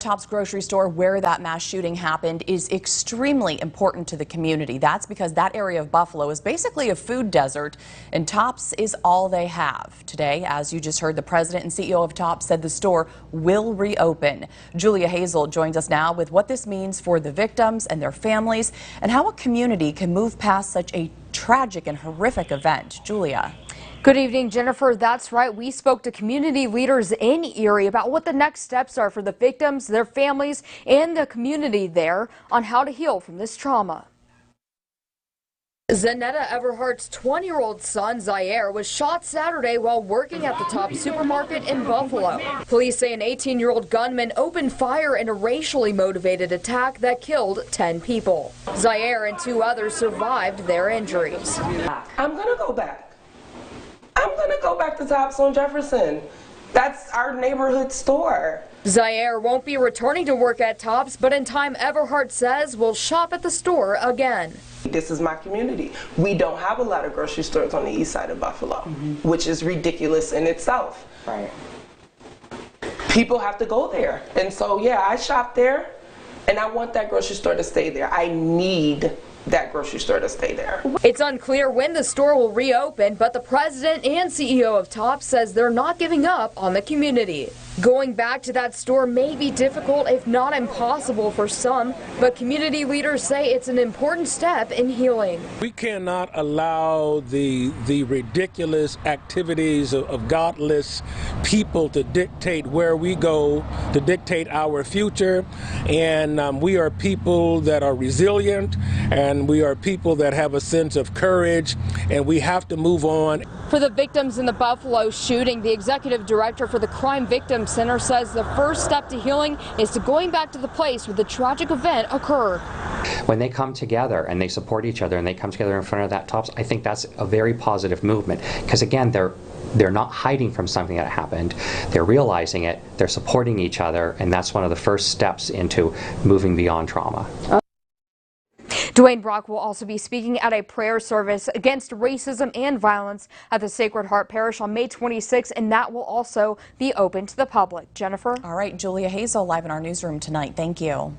Tops grocery store where that mass shooting happened is extremely important to the community. That's because that area of Buffalo is basically a food desert, and Tops is all they have. Today, as you just heard, the president and CEO of Tops said the store will reopen. Julia Hazel joins us now with what this means for the victims and their families and how a community can move past such a tragic and horrific event. Julia. Good evening, Jennifer. That's right. We spoke to community leaders in Erie about what the next steps are for the victims, their families, and the community there on how to heal from this trauma. Zanetta Everhart's 20-year-old son, Zaire, was shot Saturday while working at the Tops supermarket in Buffalo. Police say an 18-year-old gunman opened fire in a racially motivated attack that killed 10 people. Zaire and 2 others survived their injuries. I'm going to go back. I'm going to go back to Tops on Jefferson. That's our neighborhood store. Zaire won't be returning to work at Tops, but in time, Everhart says will shop at the store again. This is my community. We don't have a lot of grocery stores on the east side of Buffalo, which is ridiculous in itself. Right. People have to go there. And so, yeah, I shop there, and I want that grocery store to stay there. I need that grocery store to stay there. It's unclear when the store will reopen, but the president and CEO of Tops says they're not giving up on the community. Going back to that store may be difficult, if not impossible for some, but community leaders say it's an important step in healing. We cannot allow the ridiculous activities of godless people to dictate where we go, to dictate our future. And we are people that are resilient, and we are people that have a sense of courage, and we have to move on. For the victims in the Buffalo shooting, the executive director for the Crime Victim Center says the first step to healing is to going back to the place where the tragic event occurred. When they come together and they support each other and they come together in front of that Tops, I think that's a very positive movement, because again, they're not hiding from something that happened. They're realizing it, they're supporting each other, and that's one of the first steps into moving beyond trauma. Dwayne Brock will also be speaking at a prayer service against racism and violence at the Sacred Heart Parish on May 26, and that will also be open to the public. Jennifer? All right, Julia Hazel live in our newsroom tonight. Thank you.